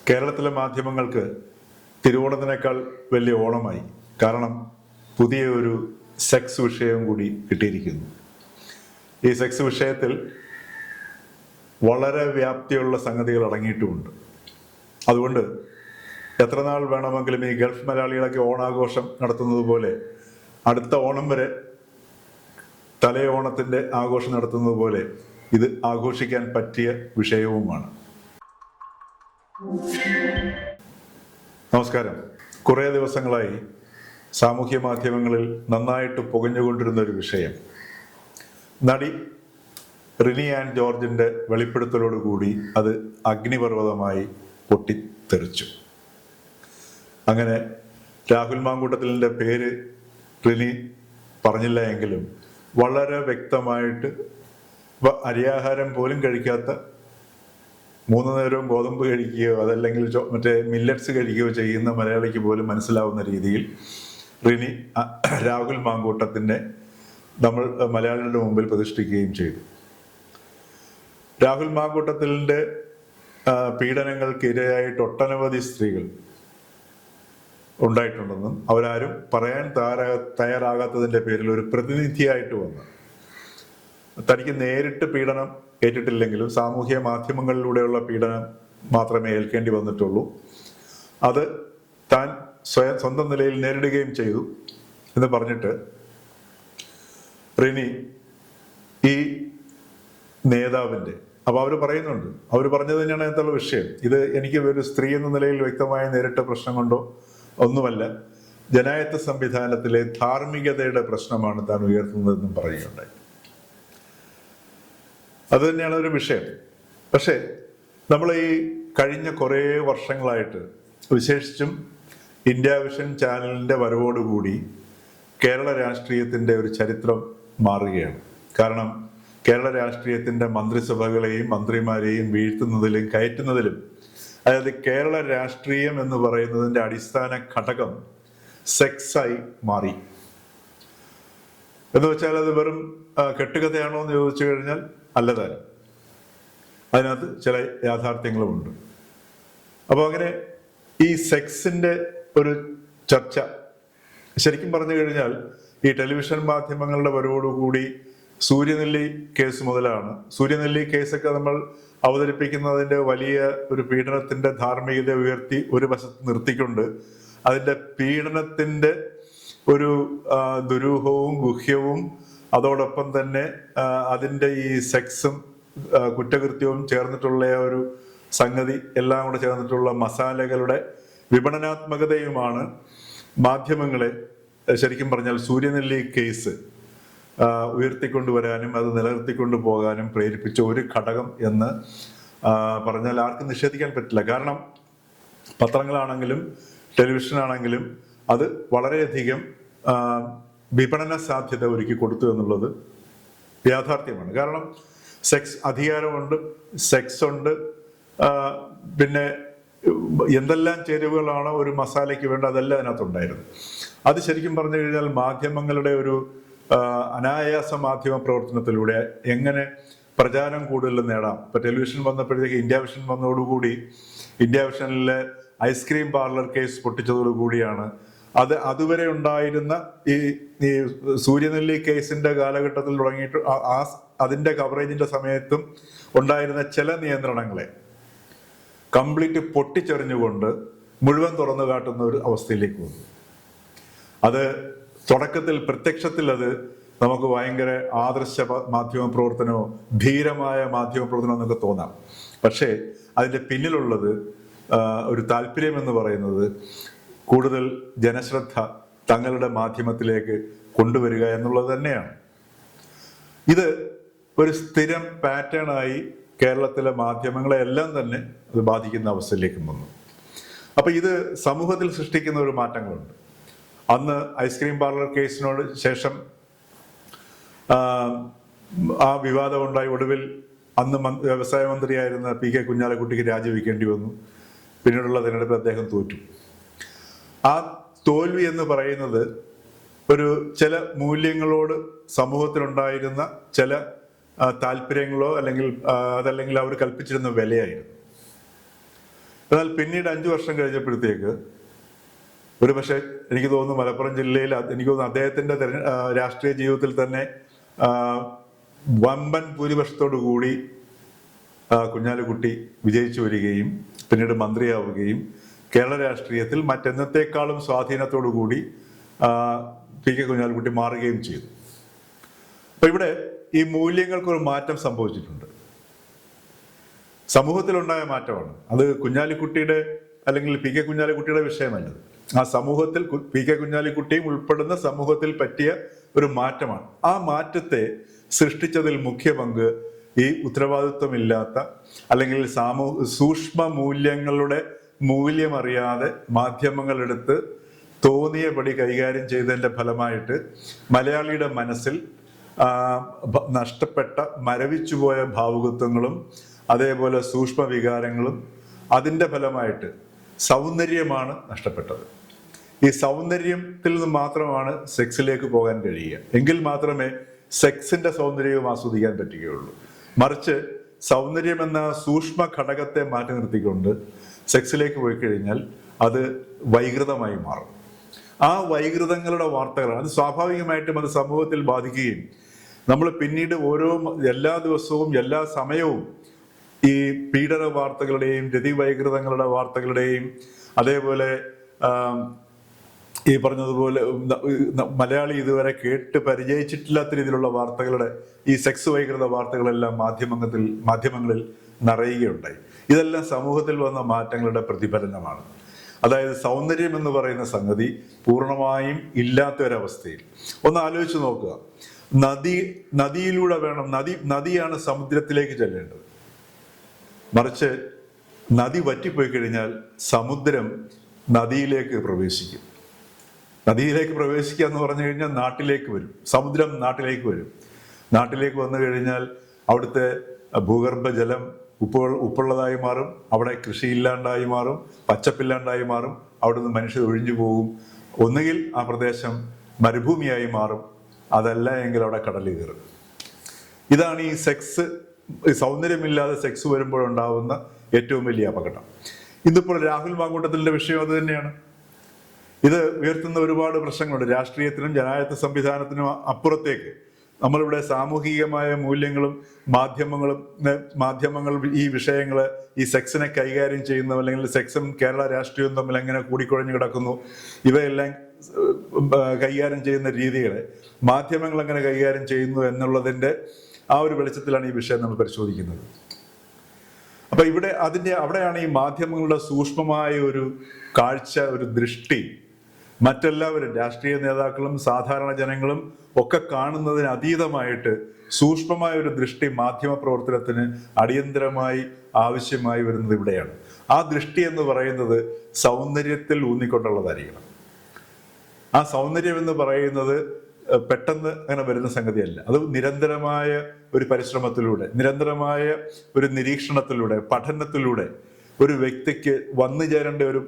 കേരളത്തിലെ മാധ്യമങ്ങൾക്ക് തിരുവോണത്തിനേക്കാൾ വലിയ ഓണമായി. കാരണം പുതിയ ഒരു സെക്സ് വിഷയം കൂടി കിട്ടിയിരിക്കുന്നു. ഈ സെക്സ് വിഷയത്തിൽ വളരെ വ്യാപ്തിയുള്ള സംഗതികൾ അടങ്ങിയിട്ടുമുണ്ട്. അതുകൊണ്ട് എത്ര നാൾ വേണമെങ്കിലും ഈ ഗൾഫ് മലയാളികളൊക്കെ ഓണാഘോഷം നടത്തുന്നത് പോലെ അടുത്ത ഓണം വരെ തലയോണത്തിൻ്റെ ആഘോഷം നടത്തുന്നത് പോലെ ഇത് ആഘോഷിക്കാൻ പറ്റിയ വിഷയവുമാണ്. നമസ്കാരം. കുറേ ദിവസങ്ങളായി സാമൂഹ്യ മാധ്യമങ്ങളിൽ നന്നായിട്ട് പുകഞ്ഞുകൊണ്ടിരുന്ന ഒരു വിഷയം, നടി റിനി ആൻ ജോർജിൻ്റെ വെളിപ്പെടുത്തലോടുകൂടി അത് അഗ്നിപർവ്വതമായി പൊട്ടിത്തെറിച്ചു. അങ്ങനെ രാഹുൽ മാങ്കൂട്ടത്തിലിൻ്റെ പേര് റിനി പറഞ്ഞില്ല എങ്കിലും വളരെ വ്യക്തമായിട്ട് അരിയാഹാരം പോലും കഴിക്കാത്ത, 3 നേരവും ഗോതമ്പ് കഴിക്കുകയോ അതല്ലെങ്കിൽ മറ്റേ മില്ലറ്റ്സ് കഴിക്കുകയോ ചെയ്യുന്ന മലയാളിക്ക് പോലും മനസ്സിലാവുന്ന രീതിയിൽ റിനി രാഹുൽ മാങ്കൂട്ടത്തിനെ നമ്മൾ മലയാളികളുടെ മുമ്പിൽ പ്രതിഷ്ഠിക്കുകയും ചെയ്തു. രാഹുൽ മാങ്കൂട്ടത്തിലിൻ്റെ പീഡനങ്ങൾക്ക് ഇരയായിട്ട് ഒട്ടനവധി സ്ത്രീകൾ ഉണ്ടായിട്ടുണ്ടെന്നും അവരാരും പറയാൻ തയ്യാറാകാത്തതിൻ്റെ പേരിൽ ഒരു പ്രതിനിധിയായിട്ട് വന്ന് തനിക്ക് നേരിട്ട് പീഡനം ഏറ്റിട്ടില്ലെങ്കിലും സാമൂഹ്യ മാധ്യമങ്ങളിലൂടെയുള്ള പീഡനം മാത്രമേ ഏൽക്കേണ്ടി വന്നിട്ടുള്ളൂ, അത് താൻ സ്വന്തം നിലയിൽ നേരിടുകയും ചെയ്തു എന്ന് പറഞ്ഞിട്ട് റിനി ഈ നേതാവിൻ്റെ, അപ്പോൾ അവർ പറയുന്നുണ്ട്, അവർ പറഞ്ഞത് തന്നെയാണ് എന്നുള്ള വിഷയം. ഇത് എനിക്ക് ഒരു സ്ത്രീ എന്ന നിലയിൽ വ്യക്തമായ നേരിട്ട പ്രശ്നം കൊണ്ടോ ഒന്നുമല്ല, ജനായത്ത സംവിധാനത്തിലെ ധാർമ്മികതയുടെ പ്രശ്നമാണ് താൻ ഉയർത്തുന്നതെന്നും പറയുകയുണ്ടായി. അത് തന്നെയാണ് ഒരു വിഷയം. പക്ഷേ നമ്മൾ ഈ കഴിഞ്ഞ കുറേ വർഷങ്ങളായിട്ട്, വിശേഷിച്ചും ഇന്ത്യ വിഷൻ ചാനലിൻ്റെ വരവോടുകൂടി കേരള രാഷ്ട്രീയത്തിൻ്റെ ഒരു ചരിത്രം മാറുകയാണ്. കാരണം കേരള രാഷ്ട്രീയത്തിൻ്റെ മന്ത്രിസഭകളെയും മന്ത്രിമാരെയും വീഴ്ത്തുന്നതിലും കയറ്റുന്നതിലും, അതായത് കേരള രാഷ്ട്രീയം എന്ന് പറയുന്നതിൻ്റെ അടിസ്ഥാന ഘടകം സെക്സായി മാറി. എന്ന് വെച്ചാൽ അത് വെറും കെട്ടുകഥയാണോ എന്ന് ചോദിച്ചു കഴിഞ്ഞാൽ അല്ലതാനും, അതിനകത്ത് ചില യാഥാർത്ഥ്യങ്ങളുമുണ്ട്. അപ്പോൾ അങ്ങനെ ഈ സെക്സിൻ്റെ ഒരു ചർച്ച ശരിക്കും പറഞ്ഞു കഴിഞ്ഞാൽ ഈ ടെലിവിഷൻ മാധ്യമങ്ങളുടെ വരവോടുകൂടി സൂര്യനെല്ലി കേസ് മുതലാണ്. സൂര്യനെല്ലി കേസൊക്കെ നമ്മൾ അവതരിപ്പിക്കുന്നതിൻ്റെ വലിയ ഒരു പീഡനത്തിൻ്റെ ധാർമ്മികത ഉയർത്തി ഒരു വശത്ത് നിർത്തിക്കൊണ്ട് അതിൻ്റെ പീഡനത്തിൻ്റെ ഒരു ദുരൂഹവും ഗുഹ്യവും അതോടൊപ്പം തന്നെ അതിൻ്റെ ഈ സെക്സും കുറ്റകൃത്യവും ചേർന്നിട്ടുള്ള ഒരു സംഗതി എല്ലാം കൂടെ ചേർന്നിട്ടുള്ള മസാലകളുടെ വിപണനാത്മകതയുമാണ് മാധ്യമങ്ങളെ ശരിക്കും പറഞ്ഞാൽ സൂര്യനെല്ലി കേസ് ഉയർത്തിക്കൊണ്ടുവരാനും അത് നിലനിർത്തിക്കൊണ്ടു പോകാനും പ്രേരിപ്പിച്ച ഒരു ഘടകം എന്ന് പറഞ്ഞാൽ ആർക്കും നിഷേധിക്കാൻ പറ്റില്ല. കാരണം പത്രങ്ങളാണെങ്കിലും ടെലിവിഷനാണെങ്കിലും അത് വളരെയധികം വിപണന സാധ്യത ഒരുക്കി കൊടുത്തു എന്നുള്ളത് യാഥാർത്ഥ്യമാണ്. കാരണം സെക്സ് അധികാരമുണ്ട്, സെക്സ് ഉണ്ട്, പിന്നെ എന്തെല്ലാം ചേരുവകളാണ് ഒരു മസാലയ്ക്ക് വേണ്ട അതെല്ലാം അതിനകത്തുണ്ടായിരുന്നു. അത് ശരിക്കും പറഞ്ഞു കഴിഞ്ഞാൽ മാധ്യമങ്ങളുടെ ഒരു അനായാസ മാധ്യമ പ്രവർത്തനത്തിലൂടെ എങ്ങനെ പ്രചാരം കൂടുതൽ നേടാം. ഇപ്പം ടെലിവിഷൻ വന്നപ്പോഴത്തേക്ക് ഇന്ത്യ വിഷൻ വന്നതോടുകൂടി ഇന്ത്യ വിഷനിലെ ഐസ്ക്രീം പാർലർ കേസ് പൊട്ടിച്ചതോടുകൂടിയാണ് അതുവരെ ഉണ്ടായിരുന്ന ഈ സൂര്യനെല്ലി കേസിന്റെ കാലഘട്ടത്തിൽ തുടങ്ങിയിട്ട് അതിന്റെ കവറേജിന്റെ സമയത്തും ഉണ്ടായിരുന്ന ചില നിയന്ത്രണങ്ങളെ കംപ്ലീറ്റ് പൊട്ടിച്ചെറിഞ്ഞുകൊണ്ട് മുഴുവൻ തുറന്നു കാട്ടുന്ന ഒരു അവസ്ഥയിലേക്ക് വന്നു. അത് തുടക്കത്തിൽ പ്രത്യക്ഷത്തിൽ അത് നമുക്ക് ഭയങ്കര ആദർശ മാധ്യമ പ്രവർത്തനമോ ധീരമായ മാധ്യമ പ്രവർത്തനമോ എന്നൊക്കെ തോന്നാം. പക്ഷേ അതിൻ്റെ പിന്നിലുള്ളത് ഒരു താല്പര്യം എന്ന് പറയുന്നത് കൂടുതൽ ജനശ്രദ്ധ തങ്ങളുടെ മാധ്യമത്തിലേക്ക് കൊണ്ടുവരിക എന്നുള്ളത് തന്നെയാണ്. ഇത് ഒരു സ്ഥിരം പാറ്റേണായി കേരളത്തിലെ മാധ്യമങ്ങളെ എല്ലാം തന്നെ അത് ബാധിക്കുന്ന അവസ്ഥയിലേക്ക് വന്നു. അപ്പൊ ഇത് സമൂഹത്തിൽ സൃഷ്ടിക്കുന്ന ഒരു മാറ്റങ്ങളുണ്ട്. അന്ന് ഐസ്ക്രീം പാർലർ കേസിനോട് ശേഷം ആ വിവാദം ഉണ്ടായി. ഒടുവിൽ അന്ന് വ്യവസായ മന്ത്രിയായിരുന്ന PK കുഞ്ഞാലിക്കുട്ടിക്ക് രാജിവെക്കേണ്ടി വന്നു. പിന്നീടുള്ള തിരഞ്ഞെടുപ്പിൽ അദ്ദേഹം തോറ്റു. ആ തോൽവി എന്ന് പറയുന്നത് ഒരു ചില മൂല്യങ്ങളോട് സമൂഹത്തിലുണ്ടായിരുന്ന ചില താല്പര്യങ്ങളോ അതല്ലെങ്കിൽ അവർ കൽപ്പിച്ചിരുന്ന വിലയായിരുന്നു. എന്നാൽ പിന്നീട് 5 വർഷം കഴിഞ്ഞപ്പോഴത്തേക്ക് ഒരു പക്ഷേ എനിക്ക് തോന്നുന്നു മലപ്പുറം ജില്ലയിൽ എനിക്ക് തോന്നുന്നു അദ്ദേഹത്തിന്റെ രാഷ്ട്രീയ ജീവിതത്തിൽ തന്നെ വമ്പൻ ഭൂരിപക്ഷത്തോടു കൂടി കുഞ്ഞാലിക്കുട്ടി വിജയിച്ചു വരികയും പിന്നീട് മന്ത്രിയാവുകയും കേരള രാഷ്ട്രീയത്തിൽ മറ്റെന്നത്തേക്കാളും സ്വാധീനത്തോടു കൂടി പി കെ കുഞ്ഞാലിക്കുട്ടി മാറുകയും ചെയ്തു. അപ്പൊ ഇവിടെ ഈ മൂല്യങ്ങൾക്കൊരു മാറ്റം സംഭവിച്ചിട്ടുണ്ട്. സമൂഹത്തിലുണ്ടായ മാറ്റമാണ് അത്. കുഞ്ഞാലിക്കുട്ടിയുടെ അല്ലെങ്കിൽ പി കെ കുഞ്ഞാലിക്കുട്ടിയുടെ വിഷയമല്ലത്. ആ സമൂഹത്തിൽ പി കെ കുഞ്ഞാലിക്കുട്ടിയും ഉൾപ്പെടുന്ന സമൂഹത്തിൽ പറ്റിയ ഒരു മാറ്റമാണ്. ആ മാറ്റത്തെ സൃഷ്ടിച്ചതിൽ മുഖ്യ പങ്ക് ഈ ഉത്തരവാദിത്വമില്ലാത്ത അല്ലെങ്കിൽ സൂക്ഷ്മ മൂല്യങ്ങളുടെ മൂല്യമറിയാതെ മാധ്യമങ്ങളെടുത്ത് തോന്നിയപടി കൈകാര്യം ചെയ്തതിന്റെ ഫലമായിട്ട് മലയാളിയുടെ മനസ്സിൽ നഷ്ടപ്പെട്ട മരവിച്ചുപോയ ഭാവുകത്വങ്ങളും അതേപോലെ സൂക്ഷ്മ വികാരങ്ങളും അതിൻ്റെ ഫലമായിട്ട് സൗന്ദര്യമാണ് നഷ്ടപ്പെട്ടത്. ഈ സൗന്ദര്യത്തിൽ നിന്ന് മാത്രമാണ് സെക്സിലേക്ക് പോകാൻ കഴിയുക. എങ്കിൽ മാത്രമേ സെക്സിന്റെ സൗന്ദര്യവും ആസ്വദിക്കാൻ പറ്റുകയുള്ളൂ. മറിച്ച് സൗന്ദര്യം എന്ന സൂക്ഷ്മ ഘടകത്തെ മാറ്റി നിർത്തിക്കൊണ്ട് സെക്സിലേക്ക് പോയി കഴിഞ്ഞാൽ അത് വൈകൃതമായി മാറും. ആ വൈകൃതങ്ങളുടെ വാർത്തകളാണ്. അത് സ്വാഭാവികമായിട്ടും അത് സമൂഹത്തിൽ ബാധിക്കുകയും നമ്മൾ പിന്നീട് എല്ലാ ദിവസവും എല്ലാ സമയവും ഈ പീഡന വാർത്തകളുടെയും രതിവൈകൃതങ്ങളുടെ വാർത്തകളുടെയും അതേപോലെ ഈ പറഞ്ഞതുപോലെ മലയാളി ഇതുവരെ കേട്ട് പരിചയിച്ചിട്ടില്ലാത്ത രീതിയിലുള്ള വാർത്തകളുടെ ഈ സെക്സ് വൈകൃത വാർത്തകളെല്ലാം മാധ്യമങ്ങളിൽ നിറയുകയുണ്ടായി. ഇതെല്ലാം സമൂഹത്തിൽ വന്ന മാറ്റങ്ങളുടെ പ്രതിഫലനമാണ്. അതായത് സൗന്ദര്യം എന്ന് പറയുന്ന സംഗതി പൂർണ്ണമായും ഇല്ലാത്ത ഒരവസ്ഥയിൽ. ഒന്ന് ആലോചിച്ച് നോക്കുക. നദിയിലൂടെ വേണം, നദിയാണ് സമുദ്രത്തിലേക്ക് ചെല്ലേണ്ടത്. മറിച്ച് നദി വറ്റിപ്പോയി കഴിഞ്ഞാൽ സമുദ്രം നദിയിലേക്ക് പ്രവേശിക്കും. നദിയിലേക്ക് പ്രവേശിക്കുക എന്ന് പറഞ്ഞു കഴിഞ്ഞാൽ നാട്ടിലേക്ക് വരും. സമുദ്രം നാട്ടിലേക്ക് വരും. നാട്ടിലേക്ക് വന്നു കഴിഞ്ഞാൽ അവിടുത്തെ ഭൂഗർഭജലം ഉപ്പുള്ളതായി മാറും. അവിടെ കൃഷിയില്ലാണ്ടായി മാറും, പച്ചപ്പില്ലാണ്ടായി മാറും. അവിടുന്ന് മനുഷ്യർ ഒഴിഞ്ഞു പോകും. ഒന്നുകിൽ ആ പ്രദേശം മരുഭൂമിയായി മാറും, അതല്ല എങ്കിൽ അവിടെ കടൽ കയറും. ഇതാണ് ഈ സൗന്ദര്യമില്ലാതെ സെക്സ് വരുമ്പോഴുണ്ടാവുന്ന ഏറ്റവും വലിയ അപകടം. ഇന്നിപ്പോൾ രാഹുൽ മാങ്കൂട്ടത്തിൻ്റെ വിഷയം അത് തന്നെയാണ്. ഇത് ഉയർത്തുന്ന ഒരുപാട് പ്രശ്നങ്ങളുണ്ട്. രാഷ്ട്രീയത്തിനും ജനാധിപത്യ സംവിധാനത്തിനും അപ്പുറത്തേക്ക് നമ്മളിവിടെ സാമൂഹികമായ മൂല്യങ്ങളും മാധ്യമങ്ങൾ ഈ വിഷയങ്ങള് ഈ സെക്സിനെ കൈകാര്യം ചെയ്യുന്നു, അല്ലെങ്കിൽ സെക്സും കേരള രാഷ്ട്രീയവും തമ്മിൽ എങ്ങനെ കൂടിക്കുഴഞ്ഞു കിടക്കുന്നു, ഇവയെല്ലാം കൈകാര്യം ചെയ്യുന്ന രീതികളെ മാധ്യമങ്ങൾ എങ്ങനെ കൈകാര്യം ചെയ്യുന്നു എന്നുള്ളതിൻ്റെ ആ ഒരു വെളിച്ചത്തിലാണ് ഈ വിഷയം നമ്മൾ പരിശോധിക്കുന്നത്. അപ്പൊ അവിടെയാണ് ഈ മാധ്യമങ്ങളുടെ സൂക്ഷ്മമായ ഒരു കാഴ്ച, ഒരു ദൃഷ്ടി മറ്റെല്ലാവരും രാഷ്ട്രീയ നേതാക്കളും സാധാരണ ജനങ്ങളും ഒക്കെ കാണുന്നതിന് അതീതമായിട്ട് സൂക്ഷ്മമായ ഒരു ദൃഷ്ടി മാധ്യമ പ്രവർത്തനത്തിന് അടിയന്തരമായി ആവശ്യമായി വരുന്നത് ഇവിടെയാണ്. ആ ദൃഷ്ടി എന്ന് പറയുന്നത് സൗന്ദര്യത്തിൽ ഊന്നിക്കൊണ്ടുള്ളതായിരിക്കണം. ആ സൗന്ദര്യം എന്ന് പറയുന്നത് പെട്ടെന്ന് അങ്ങനെ വരുന്ന സംഗതിയല്ല. അത് നിരന്തരമായ ഒരു പരിശ്രമത്തിലൂടെ, നിരന്തരമായ ഒരു നിരീക്ഷണത്തിലൂടെ, പഠനത്തിലൂടെ ഒരു വ്യക്തിക്ക് വന്നു ചേരേണ്ട ഒരു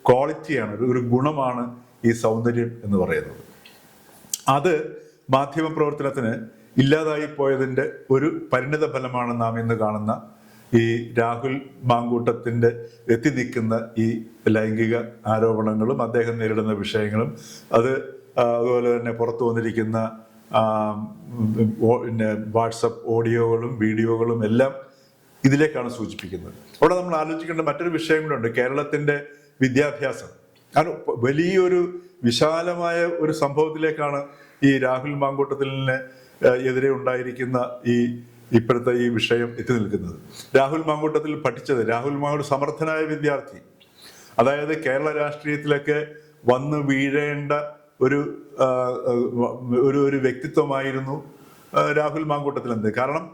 ക്വാളിറ്റിയാണ്, ഒരു ഗുണമാണ് ഈ സൗന്ദര്യം എന്ന് പറയുന്നത്. അത് മാധ്യമ പ്രവർത്തനത്തിന് ഇല്ലാതായി പോയതിൻ്റെ ഒരു പരിണിത ഫലമാണ് നാം ഇന്ന് കാണുന്ന ഈ രാഹുൽ മാങ്കൂട്ടത്തിൻ്റെ എത്തി നിൽക്കുന്ന ഈ ലൈംഗിക ആരോപണങ്ങളും അദ്ദേഹം നേരിടുന്ന വിഷയങ്ങളും അതുപോലെ തന്നെ പുറത്തു വന്നിരിക്കുന്ന പിന്നെ വാട്സപ്പ് ഓഡിയോകളും വീഡിയോകളും എല്ലാം ഇതിലേക്കാണ് സൂചിപ്പിക്കുന്നത്. അവിടെ നമ്മൾ ആലോചിക്കേണ്ട മറ്റൊരു വിഷയം കൂടെ ഉണ്ട്. കേരളത്തിൻ്റെ വിദ്യാഭ്യാസം. കാരണം വലിയൊരു വിശാലമായ ഒരു സംഭവത്തിലേക്കാണ് ഈ രാഹുൽ മാങ്കൂട്ടത്തിന് എതിരെ ഉണ്ടായിരിക്കുന്ന ഇപ്പോഴത്തെ ഈ വിഷയം എത്തി നിൽക്കുന്നത്. രാഹുൽ മാങ്കൂട്ടത്തിൽ പഠിച്ചത്, രാഹുൽ മാങ്കൂട്ട സമർത്ഥനായ വിദ്യാർത്ഥി, അതായത് കേരള രാഷ്ട്രീയത്തിലൊക്കെ വന്ന് വീഴേണ്ട ഒരു വ്യക്തിത്വമായിരുന്നു രാഹുൽ മാങ്കൂട്ടത്തിൽ. കാരണം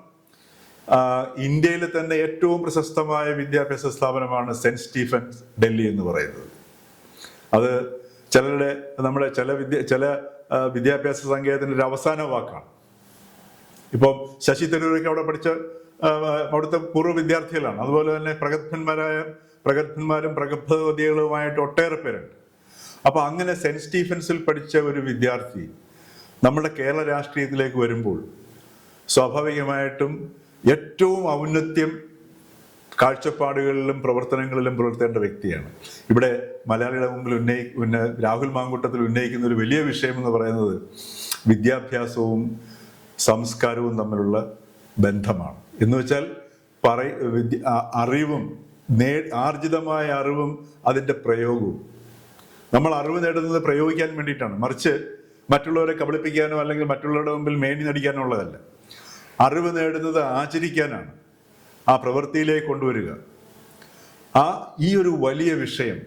ഇന്ത്യയിലെ തന്നെ ഏറ്റവും പ്രശസ്തമായ വിദ്യാഭ്യാസ സ്ഥാപനമാണ് സെന്റ് സ്റ്റീഫൻസ് ഡൽഹി എന്ന് പറയുന്നത്. അത് നമ്മുടെ ചില വിദ്യാഭ്യാസ സങ്കേതത്തിന്റെ ഒരു അവസാന വാക്കാണ്. ഇപ്പം ശശി തരൂരൊക്കെ അവിടെ പഠിച്ച അവിടുത്തെ പൂർവ്വ വിദ്യാർത്ഥികളാണ്. അതുപോലെ തന്നെ പ്രഗത്ഭന്മാരും പ്രഗത്ഭവതികളുമായിട്ട് ഒട്ടേറെ പേരുണ്ട്. അപ്പൊ അങ്ങനെ സെന്റ് സ്റ്റീഫൻസിൽ പഠിച്ച ഒരു വിദ്യാർത്ഥി നമ്മുടെ കേരള രാഷ്ട്രീയത്തിലേക്ക് വരുമ്പോൾ സ്വാഭാവികമായിട്ടും ഏറ്റവും ഔന്നത്യം കാഴ്ചപ്പാടുകളിലും പ്രവർത്തനങ്ങളിലും പുലർത്തേണ്ട വ്യക്തിയാണ്. ഇവിടെ മലയാളിയുടെ മുമ്പിൽ രാഹുൽ മാങ്കൂട്ടത്തിൽ ഉന്നയിക്കുന്ന ഒരു വലിയ വിഷയം എന്ന് പറയുന്നത് വിദ്യാഭ്യാസവും സംസ്കാരവും തമ്മിലുള്ള ബന്ധമാണ്. എന്ന് വെച്ചാൽ അറിവും ആർജിതമായ അറിവും അതിൻ്റെ പ്രയോഗവും. നമ്മൾ അറിവ് നേടുന്നത് പ്രയോഗിക്കാൻ വേണ്ടിയിട്ടാണ്, മറിച്ച് മറ്റുള്ളവരെ കബളിപ്പിക്കാനോ അല്ലെങ്കിൽ മറ്റുള്ളവരുടെ മുമ്പിൽ മേനി നടിക്കാനോ ഉള്ളതല്ല. അറിവ് നേടുന്നത് ആചരിക്കാനാണ്, ആ പ്രവൃത്തിയിലേക്ക് കൊണ്ടുവരിക. ഈ ഒരു വലിയ വിഷയം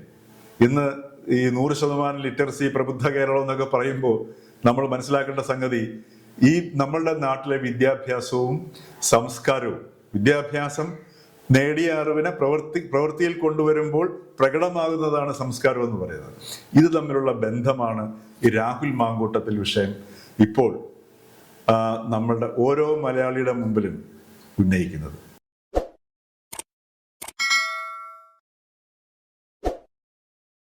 ഇന്ന് ഈ 100% ലിറ്ററസി പ്രബുദ്ധ കേരളം എന്നൊക്കെ പറയുമ്പോൾ നമ്മൾ മനസ്സിലാക്കേണ്ട സംഗതി, ഈ നമ്മളുടെ നാട്ടിലെ വിദ്യാഭ്യാസവും സംസ്കാരവും, വിദ്യാഭ്യാസം നേടിയ അറിവിനെ പ്രവൃത്തിയിൽ കൊണ്ടുവരുമ്പോൾ പ്രകടമാകുന്നതാണ് സംസ്കാരം എന്ന് പറയുന്നത്. ഇത് തമ്മിലുള്ള ബന്ധമാണ് ഈ രാഹുൽ മാങ്കൂട്ടത്തിൽ വിഷയം ഇപ്പോൾ നമ്മളുടെ ഓരോ മലയാളിയുടെ മുമ്പിലും ഉന്നയിക്കുന്നത്.